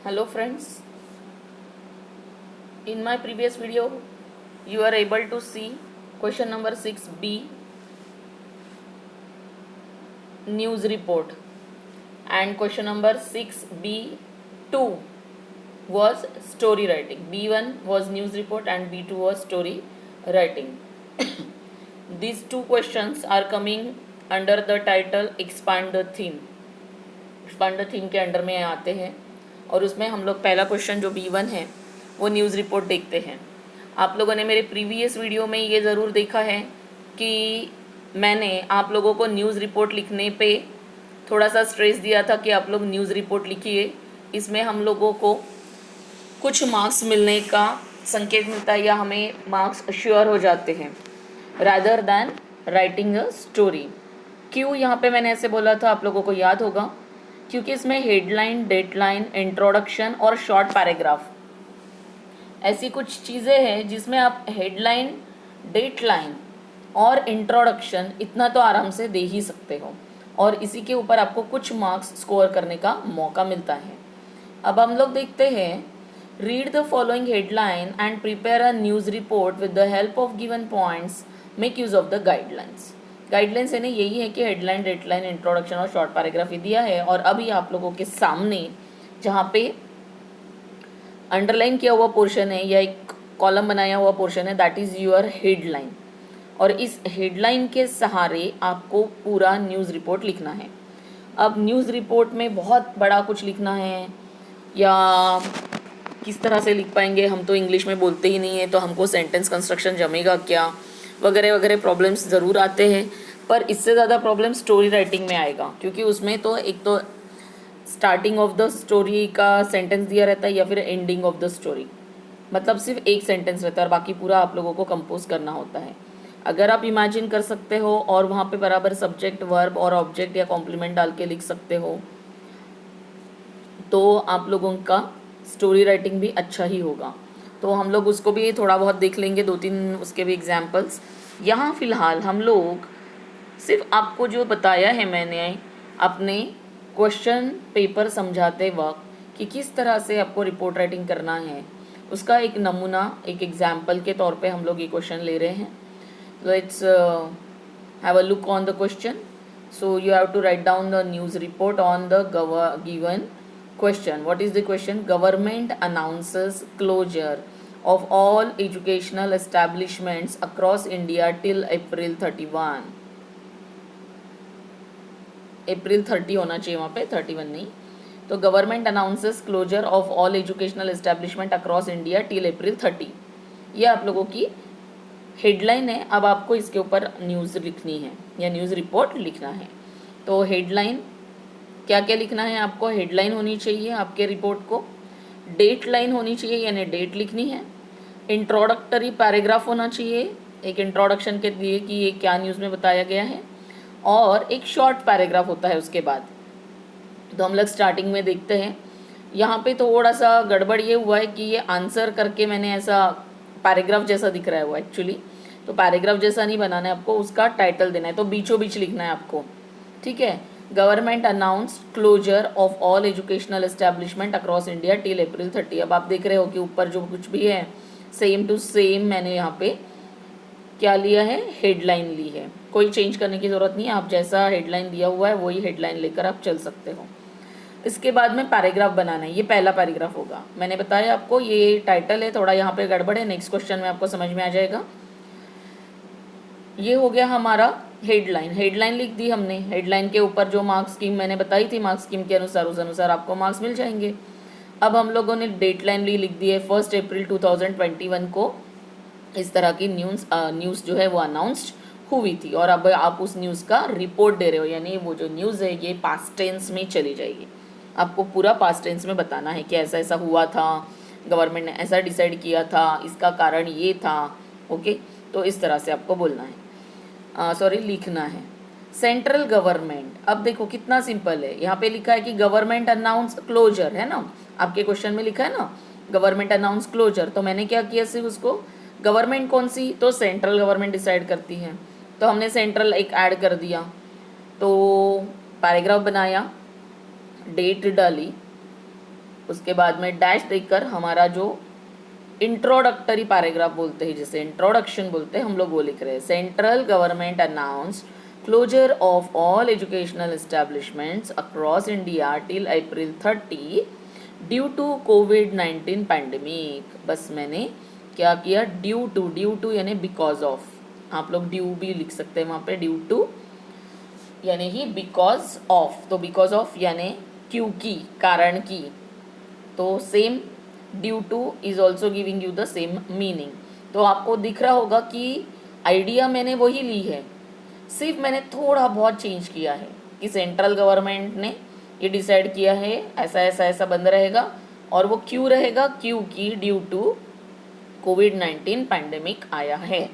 Hello friends, in my previous video you are able to see question number 6b news report and question number 6b2 was story writing. B1 was news report and B2 was story writing. These two questions are coming under the title expand the theme. expand the theme के under में आते हैं और उसमें हम लोग पहला question जो B1 है वो न्यूज़ रिपोर्ट देखते हैं। आप लोगों ने मेरे प्रीवियस वीडियो में ये ज़रूर देखा है कि मैंने आप लोगों को न्यूज़ रिपोर्ट लिखने पे थोड़ा सा स्ट्रेस दिया था कि आप लोग न्यूज़ रिपोर्ट लिखिए, इसमें हम लोगों को कुछ मार्क्स मिलने का संकेत मिलता है या हमें मार्क्स श्योर हो जाते हैं rather than writing a story. क्यों यहाँ पे मैंने ऐसे बोला था आप लोगों को याद होगा, क्योंकि इसमें हेडलाइन, डेटलाइन, इंट्रोडक्शन और शॉर्ट पैराग्राफ ऐसी कुछ चीज़ें हैं जिसमें आप हेडलाइन, डेटलाइन और इंट्रोडक्शन इतना तो आराम से दे ही सकते हो और इसी के ऊपर आपको कुछ मार्क्स स्कोर करने का मौका मिलता है। अब हम लोग देखते हैं, read the following headline and prepare a news report with the help of given points, make use of the guidelines. Guidelines यानी यही है कि हेडलाइन, डेटलाइन, इंट्रोडक्शन और शॉर्ट पैराग्राफ दिया है और अभी आप लोगों के सामने जहाँ पे अंडरलाइन किया हुआ पोर्शन है या एक कॉलम बनाया हुआ पोर्शन है, दैट इज़ योर हेडलाइन और इस हेडलाइन के सहारे आपको पूरा न्यूज़ रिपोर्ट लिखना है। अब न्यूज़ रिपोर्ट में बहुत बड़ा कुछ लिखना है या किस तरह से लिख पाएंगे, हम तो इंग्लिश में बोलते ही नहीं है तो हमको सेंटेंस कंस्ट्रक्शन जमेगा क्या वगैरह वगैरह प्रॉब्लम्स ज़रूर आते हैं, पर इससे ज़्यादा प्रॉब्लम स्टोरी राइटिंग में आएगा क्योंकि उसमें तो एक तो स्टार्टिंग ऑफ द स्टोरी का सेंटेंस दिया रहता है या फिर एंडिंग ऑफ द स्टोरी, मतलब सिर्फ एक सेंटेंस रहता है और बाकी पूरा आप लोगों को कंपोज करना होता है। अगर आप इमेजिन कर सकते हो और वहाँ पे बराबर सब्जेक्ट, वर्ब और ऑब्जेक्ट या कॉम्प्लीमेंट डाल के लिख सकते हो तो आप लोगों का स्टोरी राइटिंग भी अच्छा ही होगा। तो हम लोग उसको भी थोड़ा बहुत देख लेंगे, 2-3 उसके भी एग्जाम्पल्स। यहाँ फ़िलहाल हम लोग सिर्फ आपको जो बताया है मैंने अपने क्वेश्चन पेपर समझाते वक्त कि किस तरह से आपको रिपोर्ट राइटिंग करना है, उसका एक नमूना, एक एग्जाम्पल के तौर पे हम लोग ये क्वेश्चन ले रहे हैं। Let's have a look on the question. So you have to write down the news report on the given question. What is the question? Government announces closure of all educational establishments across India till April 31. April 30 होना चाहिए वहाँ पे, 31 नहीं। तो government announces closure of all educational establishment across India till April 30। ये आप लोगों की हेडलाइन है। अब आपको इसके ऊपर न्यूज़ लिखनी है या न्यूज़ रिपोर्ट लिखना है। तो हेडलाइन क्या क्या लिखना है आपको? हेडलाइन होनी चाहिए आपके रिपोर्ट को, डेट लाइन होनी चाहिए यानी डेट लिखनी है, इंट्रोडक्टरी पैराग्राफ होना चाहिए एक इंट्रोडक्शन के लिए कि ये क्या न्यूज़ में बताया गया है, और एक शॉर्ट पैराग्राफ होता है उसके बाद। तो हम लोग स्टार्टिंग में देखते हैं, यहाँ पे थोड़ा सा गड़बड़ ये हुआ है कि ये आंसर करके मैंने ऐसा पैराग्राफ जैसा दिख रहा है वो एक्चुअली, तो पैराग्राफ जैसा नहीं बनाना है आपको, उसका टाइटल देना है, तो बीचों बीच लिखना है आपको, ठीक है। Government announced closure of all educational establishment across India till April 30। अब आप देख रहे हो कि ऊपर जो कुछ भी है सेम टू सेम मैंने यहाँ पे क्या लिया है, हेडलाइन ली है। कोई चेंज करने की ज़रूरत नहीं है, आप जैसा हेडलाइन दिया हुआ है वही हेडलाइन लेकर आप चल सकते हो। इसके बाद में पैराग्राफ बनाना है, ये पहला पैराग्राफ होगा। मैंने बताया आपको ये टाइटल है, थोड़ा यहाँ पे गड़बड़ है, नेक्स्ट क्वेश्चन में आपको समझ में आ जाएगा। ये हो गया हमारा हेडलाइन। हेडलाइन लिख दी हमने, हेडलाइन के ऊपर जो मार्क्स स्कीम मैंने बताई थी, मार्क्स स्कीम के अनुसार उस अनुसार आपको मार्क्स मिल जाएंगे। अब हम लोगों ने डेटलाइन भी लिख दी है, 1 अप्रैल 2021 को इस तरह की न्यूज़ जो है वो अनाउंस्ड हुई थी और अब आप उस न्यूज़ का रिपोर्ट दे रहे हो, यानी वो जो न्यूज़ है ये पास्ट टेंस में चली जाएगी। आपको पूरा पास्ट टेंस में बताना है कि ऐसा ऐसा हुआ था, गवर्नमेंट ने ऐसा डिसाइड किया था, इसका कारण ये था, ओके। तो इस तरह से आपको बोलना है, लिखना है। सेंट्रल गवर्नमेंट, अब देखो कितना सिंपल है, यहाँ पे लिखा है कि गवर्नमेंट अनाउंस क्लोजर, है ना, आपके क्वेश्चन में लिखा है ना गवर्नमेंट अनाउंस क्लोजर, तो मैंने क्या किया सिर्फ उसको, गवर्नमेंट कौन सी, तो सेंट्रल गवर्नमेंट डिसाइड करती है, तो हमने सेंट्रल एक ऐड कर दिया, तो पैराग्राफ बनाया, डेट डाली, उसके बाद में डैश देकर हमारा जो इंट्रोडक्टरी पैराग्राफ बोलते हैं, जिसे इंट्रोडक्शन बोलते हैं, हम लोग वो लिख रहे हैं। Central government announced closure of all educational establishments across India till April 30 due to covid pandemic. बस मैंने क्या किया, ड्यू टू यानी बिकॉज ऑफ, आप लोग ड्यू भी लिख सकते हैं वहाँ पे, ड्यू टू यानी ही बिकॉज ऑफ, तो बिकॉज ऑफ यानी क्योंकि, कारण की, तो same due two is also giving you the same meaning. तो आपको दिख रहा होगा कि आइडिया मैंने वही ली है, सिर्फ मैंने थोड़ा बहुत चेंज किया है कि सेंट्रल गवर्नमेंट ने ये डिसाइड किया है ऐसा ऐसा ऐसा बंद रहेगा, और वो क्यों रहेगा, क्योंकि ड्यू टू कोविड-19 पैंडेमिक आया है।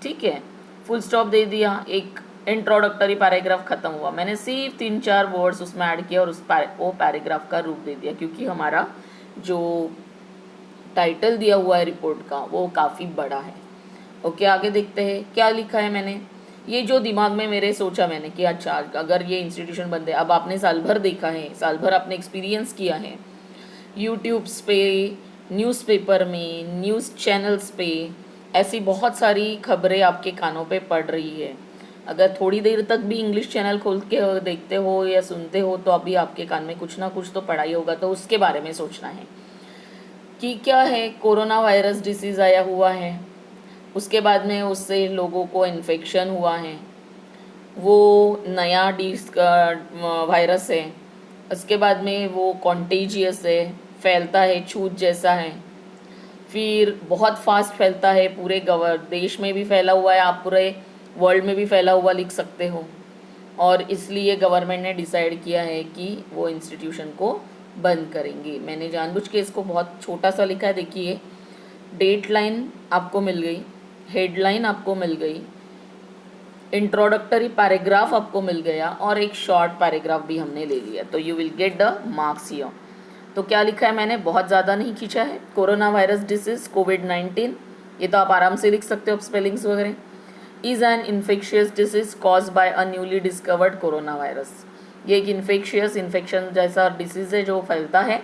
ठीक है, फुल स्टॉप दे दिया, एक इंट्रोडक्टरी पैराग्राफ खत्म हुआ। मैंने सिर्फ 3-4 वर्ड्स उसमें ऐड किया और वो पैराग्राफ का रूप दे दिया, क्योंकि हमारा जो टाइटल दिया हुआ है रिपोर्ट का वो काफ़ी बड़ा है। ओके, आगे देखते हैं क्या लिखा है मैंने। ये जो दिमाग में मेरे सोचा मैंने कि अच्छा अगर ये इंस्टीट्यूशन बंद है, अब आपने साल भर देखा है, साल भर आपने एक्सपीरियंस किया है, यूट्यूब्स पे, न्यूज़पेपर में, न्यूज़ चैनल्स पे ऐसी बहुत सारी खबरें आपके कानों पे पड़ रही है। अगर थोड़ी देर तक भी इंग्लिश चैनल खोल के देखते हो या सुनते हो तो अभी आपके कान में कुछ ना कुछ तो पड़ा ही होगा। तो उसके बारे में सोचना है कि क्या है, कोरोना वायरस डिसीज़ आया हुआ है, उसके बाद में उससे लोगों को इन्फेक्शन हुआ है, वो नया वायरस है, उसके बाद में वो कॉन्टेजियस है, फैलता है, छूत जैसा है, फिर बहुत फास्ट फैलता है, पूरे देश में भी फैला हुआ है, आप पूरे वर्ल्ड में भी फैला हुआ लिख सकते हो, और इसलिए गवर्नमेंट ने डिसाइड किया है कि वो इंस्टीट्यूशन को बंद करेंगे। मैंने जानबूझ के इसको बहुत छोटा सा लिखा है, देखिए डेट लाइन आपको मिल गई, हेडलाइन आपको मिल गई, इंट्रोडक्टरी पैराग्राफ आपको मिल गया, और एक शॉर्ट पैराग्राफ भी हमने ले लिया, तो you will get the marks here. तो क्या लिखा है मैंने, बहुत ज़्यादा नहीं खींचा है, कोरोना वायरस डिसीज कोविड-19, ये तो आप आराम से लिख सकते हो स्पेलिंग्स वगैरह, is an infectious disease cause by a newly discovered corona virus. ये एक इन्फेक्शन जैसा डिसीज़ है जो फैलता है,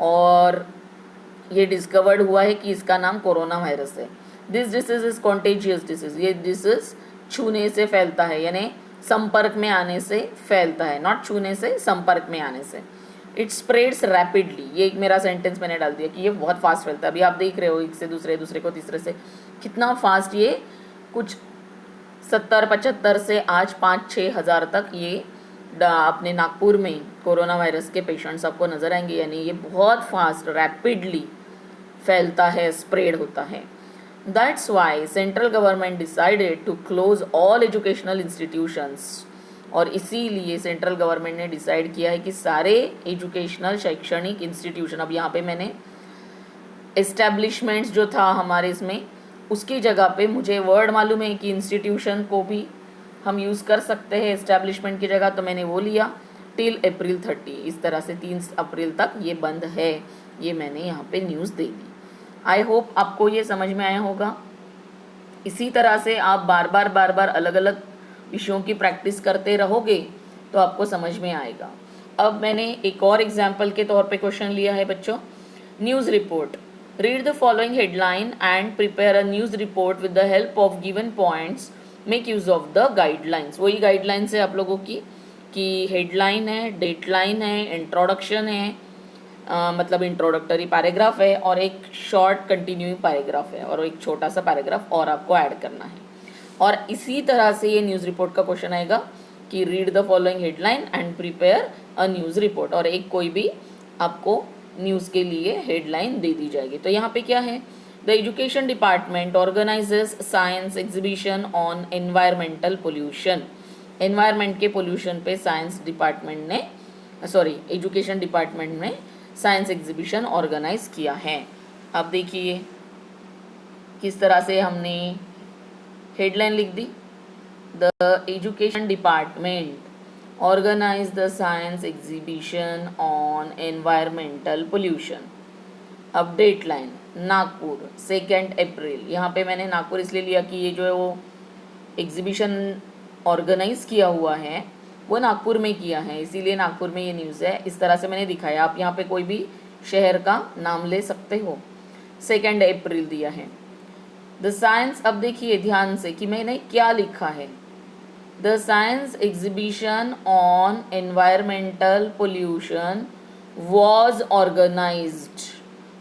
और ये डिस्कवर्ड हुआ है कि इसका नाम कोरोना वायरस है। This disease is contagious disease, ये डिसीज छूने से फैलता है, यानी संपर्क में आने से फैलता है, नॉट छूने से, संपर्क में आने से। इट स्प्रेड्स रैपिडली, ये एक मेरा सेंटेंस मैंने डाल दिया कि ये बहुत फास्ट फैलता है। अभी आप देख रहे हो एक से दूसरे, दूसरे को तीसरे से, कितना फास्ट ये, कुछ 70-75 से आज 5-6 हज़ार तक ये अपने नागपुर में कोरोना वायरस के पेशेंट्स आपको नज़र आएंगे, यानी ये बहुत फास्ट रैपिडली फैलता है, स्प्रेड होता है। That's why central government decided to close all educational institutions, और इसीलिए सेंट्रल गवर्नमेंट ने डिसाइड किया है कि सारे एजुकेशनल शैक्षणिक इंस्टीट्यूशन, अब यहाँ पे मैंने एस्टेब्लिशमेंट्स जो था हमारे इसमें, उसकी जगह पे मुझे वर्ड मालूम है कि इंस्टीट्यूशन को भी हम यूज़ कर सकते हैं एस्टेब्लिशमेंट की जगह, तो मैंने वो लिया, टिल अप्रैल 30, इस तरह से 3 अप्रैल तक ये बंद है, ये मैंने यहाँ पे news they the. I hope आपको ये समझ में आया होगा। इसी तरह से आप बार बार अलग अलग विषयों की प्रैक्टिस करते रहोगे तो आपको समझ में आएगा। अब मैंने एक और एग्जाम्पल के तौर पे क्वेश्चन लिया है बच्चों, news report. Read the following headline and prepare a news report with the help of given points, make use of the guidelines. वही गाइडलाइंस है आप लोगों की कि हेडलाइन है, डेटलाइन है, इंट्रोडक्शन है, मतलब इंट्रोडक्टरी पैराग्राफ है, और एक शॉर्ट कंटिन्यूइंग पैराग्राफ है, और एक छोटा सा पैराग्राफ और आपको ऐड करना है। और इसी तरह से ये न्यूज़ रिपोर्ट का क्वेश्चन आएगा कि read the following headline and prepare a news report, और एक कोई भी आपको न्यूज़ के लिए हेडलाइन दे दी जाएगी। तो यहाँ पे क्या है, the education department organises science exhibition on environmental pollution. Environment के पोल्यूशन पे साइंस डिपार्टमेंट ने, एजुकेशन डिपार्टमेंट ने साइंस एग्जीबिशन ऑर्गेनाइज किया है। अब देखिए किस तरह से हमने हेडलाइन लिख दी, the education department organize the science exhibition on environmental pollution. अब डेट लाइन, नागपुर 2 अप्रैल। यहाँ पे मैंने नागपुर इसलिए लिया कि ये जो है वो एग्जीबिशन ऑर्गेनाइज किया हुआ है वो नागपुर में किया है, इसीलिए नागपुर में ये न्यूज़ है। इस तरह से मैंने दिखाया। आप यहाँ पे कोई भी शहर का नाम ले सकते हो। 2 अप्रैल दिया है। द साइंस, अब देखिए ध्यान से कि मैंने क्या लिखा है। The science exhibition on environmental pollution was organized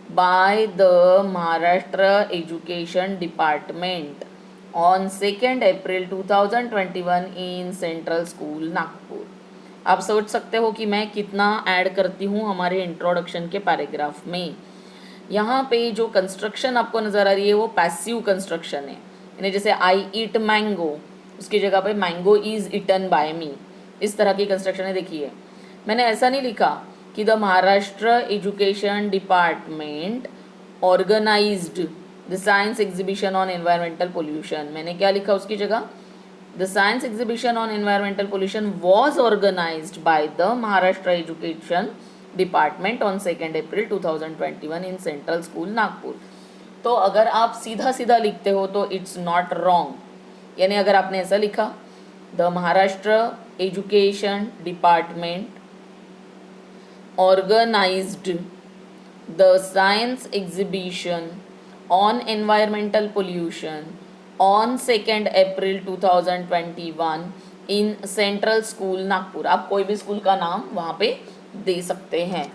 by the Maharashtra Education Department on 2 April 2021 in Central School Nagpur. आप सोच सकते हो कि मैं कितना ऐड करती हूँ हमारे इंट्रोडक्शन के पैराग्राफ में। यहाँ पे जो कंस्ट्रक्शन आपको नज़र आ रही है वो पैसिव कंस्ट्रक्शन है, यानी जैसे आई ईट मैंगो, उसकी जगह पे मैंगो इज़ ईटन बाय मी, इस तरह की कंस्ट्रक्शन है। देखिए मैंने ऐसा नहीं लिखा कि the Maharashtra education department organized the science exhibition on environmental pollution. मैंने क्या लिखा उसकी जगह? The science exhibition on environmental pollution was organized by the Maharashtra education department on 2 April 2021 in central school Nagpur. तो अगर आप सीधा सीधा लिखते हो तो इट्स नॉट रॉन्ग, यानी अगर आपने ऐसा लिखा the Maharashtra education department organized the science exhibition on environmental pollution on 2 April 2021 in Central School Nagpur. आप कोई भी स्कूल का नाम वहाँ पे दे सकते हैं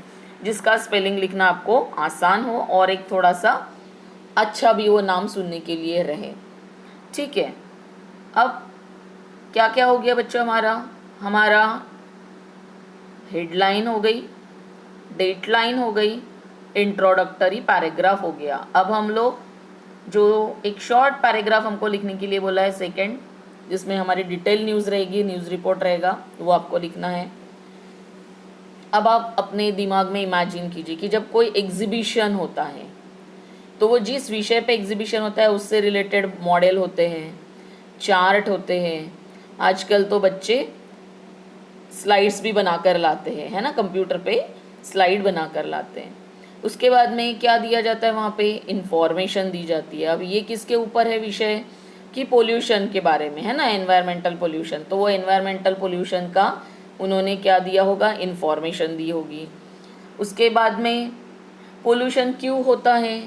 जिसका स्पेलिंग लिखना आपको आसान हो और एक थोड़ा सा अच्छा भी वो नाम सुनने के लिए रहे। ठीक है, अब क्या क्या हो गया बच्चों? हमारा हेडलाइन हो गई, डेटलाइन हो गई, इंट्रोडक्टरी पैराग्राफ हो गया। अब हम लोग जो एक शॉर्ट पैराग्राफ हमको लिखने के लिए बोला है सेकंड, जिसमें हमारी डिटेल न्यूज़ रहेगी, न्यूज़ रिपोर्ट रहेगा, वो आपको लिखना है। अब आप अपने दिमाग में इमेजिन कीजिए कि जब कोई एग्जीबिशन होता है तो वो जिस विषय पे एग्जीबिशन होता है उससे रिलेटेड मॉडल होते हैं, चार्ट होते हैं। आजकल तो बच्चे स्लाइड्स भी बना कर लाते हैं, है ना, कंप्यूटर पे स्लाइड बना कर लाते हैं। उसके बाद में क्या दिया जाता है वहाँ पे? इंफॉर्मेशन दी जाती है। अब ये किसके ऊपर है विषय? कि पोल्यूशन के बारे में, है ना, एनवायरमेंटल पोल्यूशन। तो वो एनवायरमेंटल पोल्यूशन का उन्होंने क्या दिया होगा? इंफॉर्मेशन दी होगी। उसके बाद में पोल्यूशन क्यों होता है,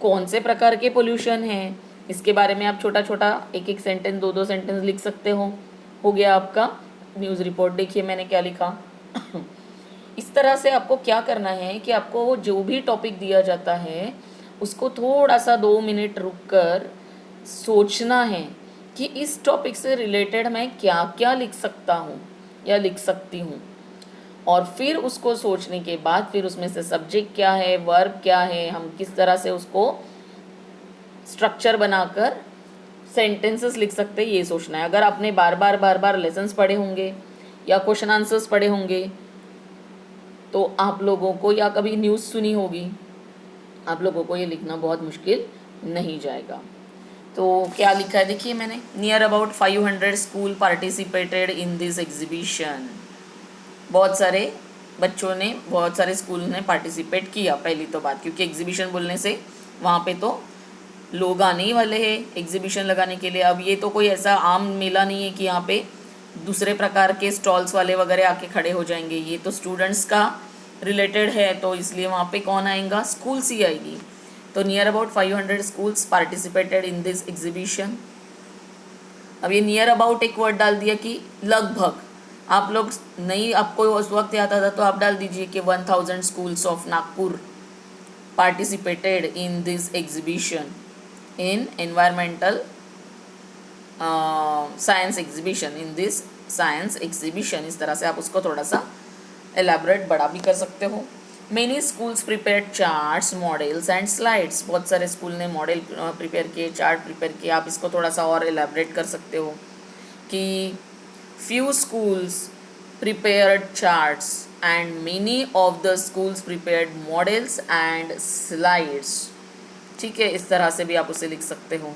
कौन से प्रकार के पोल्यूशन हैं, इसके बारे में आप छोटा छोटा एक एक सेंटेंस, दो सेंटेंस लिख सकते हो गया आपका न्यूज़ रिपोर्ट। देखिए मैंने क्या लिखा। इस तरह से आपको क्या करना है कि आपको जो भी टॉपिक दिया जाता है उसको थोड़ा सा 2 मिनट रुक कर सोचना है कि इस टॉपिक से रिलेटेड मैं क्या क्या लिख सकता हूँ या लिख सकती हूँ। और फिर उसको सोचने के बाद फिर उसमें से सब्जेक्ट क्या है, वर्ब क्या है, हम किस तरह से उसको स्ट्रक्चर बनाकर सेंटेंसेस लिख सकते हैं, ये सोचना है। अगर आपने बार बार लेसन्स पढ़े होंगे या क्वेश्चन आंसर्स पढ़े होंगे तो आप लोगों को, या कभी न्यूज़ सुनी होगी, आप लोगों को ये लिखना बहुत मुश्किल नहीं जाएगा। तो क्या लिखा है देखिए मैंने, near about 500 school participated in this exhibition. बहुत सारे बच्चों ने, बहुत सारे स्कूल ने पार्टिसिपेट किया, पहली तो बात, क्योंकि एग्जीबिशन बोलने से वहाँ पे तो लोग आने ही वाले हैं एग्जीबिशन लगाने के लिए। अब ये तो कोई ऐसा आम मेला नहीं है कि यहाँ पे दूसरे प्रकार के स्टॉल्स वाले वगैरह आके खड़े हो जाएंगे। ये तो स्टूडेंट्स का रिलेटेड है, तो इसलिए वहाँ पे कौन आएगा? स्कूल्स ही आएगी। तो near about 500 schools participated in this exhibition. अब ये नियर अबाउट एक वर्ड डाल दिया कि लगभग। आप लोग नहीं, आपको उस वक्त याद आता तो आप डाल दीजिए कि 1000 schools of Nagpur participated in this exhibition in environmental science exhibition, in this science exhibition. इस तरह से आप उसको थोड़ा सा एलैबोरेट बड़ा भी कर सकते हो। Many schools prepared charts, models and slides. बहुत सारे स्कूल ने मॉडल प्रिपेयर किए, चार्ट प्रिपेयर किए। आप इसको थोड़ा सा और एलैबोरेट कर सकते हो कि few schools prepared charts and many of the schools prepared models and slides। ठीक है, इस तरह से भी आप उसे लिख सकते हो।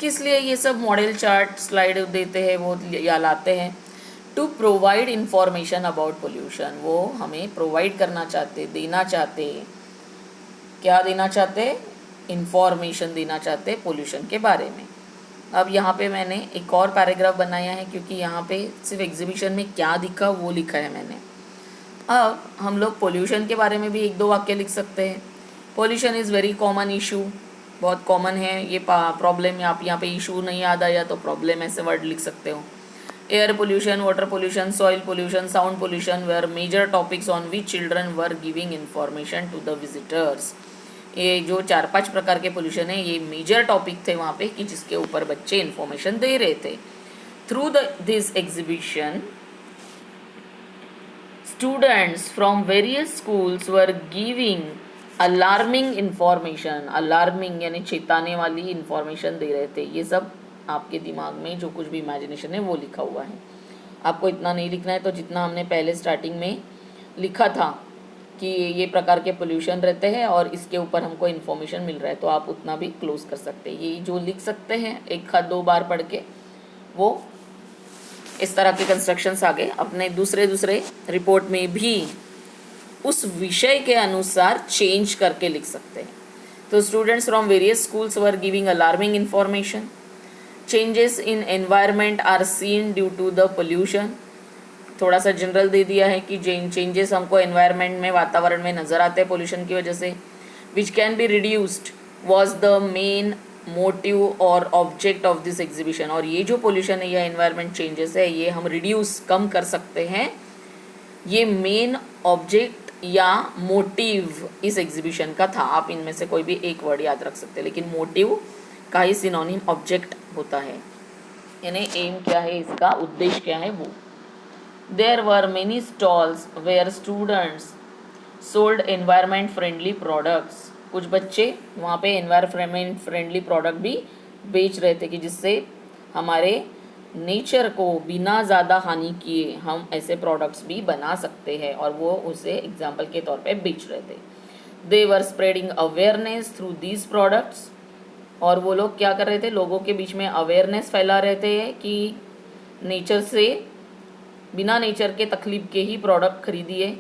किस लिए ये सब मॉडल, चार्ट, स्लाइड देते हैं वो या लाते हैं? To provide information about pollution. वो हमें प्रोवाइड करना चाहते, देना चाहते। क्या देना चाहते? इंफॉर्मेशन देना चाहते पोल्यूशन के बारे में। अब यहाँ पे मैंने एक और पैराग्राफ बनाया है, क्योंकि यहाँ पे सिर्फ एग्जीबिशन में क्या दिखा वो लिखा है मैंने। अब हम लोग पोल्यूशन के बारे में भी एक दो वाक्य लिख सकते हैं। Pollution is very common issue, बहुत कॉमन है ये प्रॉब्लम। आप यहाँ पे इशू नहीं याद आया तो प्रॉब्लम ऐसे वर्ड लिख सकते हो। Air pollution, water pollution, soil pollution, sound pollution were major topics on which children were giving information to the visitors. ये जो 4-5 प्रकार के पोल्यूशन है ये मेजर टॉपिक थे वहाँ पे कि जिसके ऊपर बच्चे इन्फॉर्मेशन दे रहे थे। Through this exhibition students from various schools were giving alarming information। alarming यानी चेताने वाली इंफॉर्मेशन दे रहे थे। ये सब आपके दिमाग में जो कुछ भी इमेजिनेशन है वो लिखा हुआ है। आपको इतना नहीं लिखना है, तो जितना हमने पहले स्टार्टिंग में लिखा था कि ये प्रकार के पोल्यूशन रहते हैं और इसके ऊपर हमको इन्फॉर्मेशन मिल रहा है, तो आप उतना भी क्लोज कर सकते हैं। ये जो लिख सकते हैं एक आध दो बार पढ़ के, वो इस तरह के कंस्ट्रक्शंस आगे अपने दूसरे रिपोर्ट में भी उस विषय के अनुसार चेंज करके लिख सकते हैं। तो students from various schools were giving alarming information. Changes in environment are seen due to the pollution. थोड़ा सा जनरल दे दिया है कि चेंजेस हमको एनवायरनमेंट में, वातावरण में नज़र आते हैं पोल्यूशन की वजह से। Which can be reduced was the main motive और ऑब्जेक्ट ऑफ दिस एग्जीबिशन। और ये जो पोल्यूशन है या एनवायरनमेंट चेंजेस है ये हम रिड्यूस, कम कर सकते हैं। ये मेन ऑब्जेक्ट या मोटिव इस एग्जीबिशन का था। आप इनमें से कोई भी एक वर्ड याद रख सकते हैं, लेकिन मोटिव का ही सिनोनिम ऑब्जेक्ट होता है, यानी एम क्या है, इसका उद्देश्य क्या है वो। There were many stalls where students sold environment friendly products. कुछ बच्चे वहाँ पे एनवायरनमेंट फ्रेंडली प्रोडक्ट भी बेच रहे थे कि जिससे हमारे नेचर को बिना ज़्यादा हानि किए हम ऐसे प्रोडक्ट्स भी बना सकते हैं, और वो उसे एग्जाम्पल के तौर पे बेच रहे थे। They were spreading awareness through these products. और वो लोग क्या कर रहे थे, लोगों के बीच में अवेयरनेस फैला रहे थे कि नेचर से, बिना नेचर के तकलीफ के ही प्रोडक्ट खरीदिए,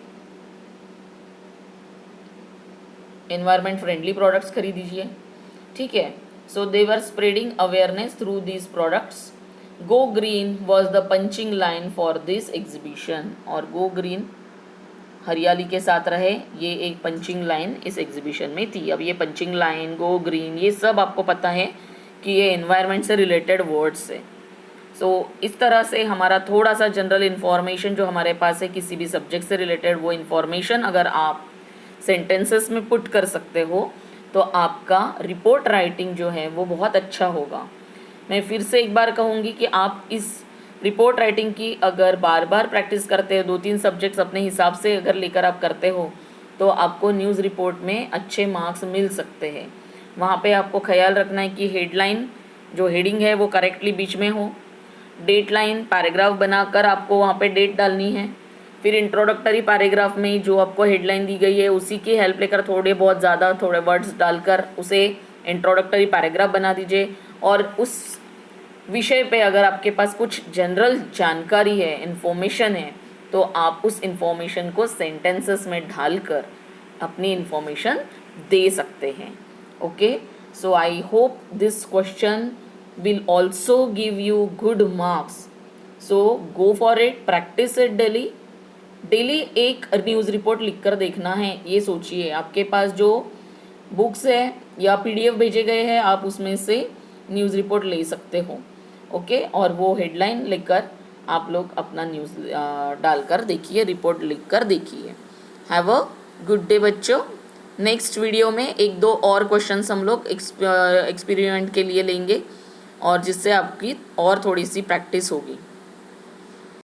एनवायरनमेंट फ्रेंडली प्रोडक्ट्स खरीदीजिए, ठीक है। So they were spreading awareness through these products. Go green was the punching line for this exhibition. और गो ग्रीन, हरियाली के साथ रहे, ये एक पंचिंग लाइन इस एग्जीबिशन में थी। अब ये पंचिंग लाइन, गो ग्रीन, ये सब आपको पता है कि ये एनवायरनमेंट से रिलेटेड वर्ड्स है। सो इस तरह से हमारा थोड़ा सा जनरल इन्फॉर्मेशन जो हमारे पास है किसी भी सब्जेक्ट से रिलेटेड, वो इन्फॉर्मेशन अगर आप सेंटेंसेस में पुट कर सकते हो तो आपका रिपोर्ट राइटिंग जो है वो बहुत अच्छा होगा। मैं फिर से एक बार कहूँगी कि आप इस रिपोर्ट राइटिंग की अगर बार बार प्रैक्टिस करते हो, 2-3 सब्जेक्ट्स अपने हिसाब से अगर लेकर आप करते हो, तो आपको न्यूज़ रिपोर्ट में अच्छे मार्क्स मिल सकते हैं। वहाँ पे आपको ख्याल रखना है कि हेडलाइन जो हेडिंग है वो करेक्टली बीच में हो। डेट लाइन, पैराग्राफ बनाकर आपको वहाँ पे डेट डालनी है। फिर इंट्रोडक्टरी पैराग्राफ में जो आपको हेडलाइन दी गई है उसी की हेल्प लेकर थोड़े बहुत ज़्यादा थोड़े वर्ड्स डालकर उसे इंट्रोडक्टरी पैराग्राफ बना दीजिए। और उस विषय पे अगर आपके पास कुछ जनरल जानकारी है, इन्फॉर्मेशन है, तो आप उस इन्फॉर्मेशन को सेंटेंसेस में ढालकर अपनी इन्फॉर्मेशन दे सकते हैं। Okay, so I hope this question will also give you good marks, so go for it, practice it daily। Daily एक न्यूज़ रिपोर्ट लिख कर देखना है। ये सोचिए आपके पास जो बुक्स है या पीडीएफ भेजे गए हैं आप उसमें से न्यूज़ रिपोर्ट ले सकते हो, ओके। और वो हेडलाइन लिखकर आप लोग अपना न्यूज़ डालकर देखिए, रिपोर्ट लिख कर देखिए। हैव अ गुड डे बच्चों। नेक्स्ट वीडियो में 1-2 और क्वेश्चंस हम लोग एक्सपेरिमेंट के लिए लेंगे और जिससे आपकी और थोड़ी सी प्रैक्टिस होगी।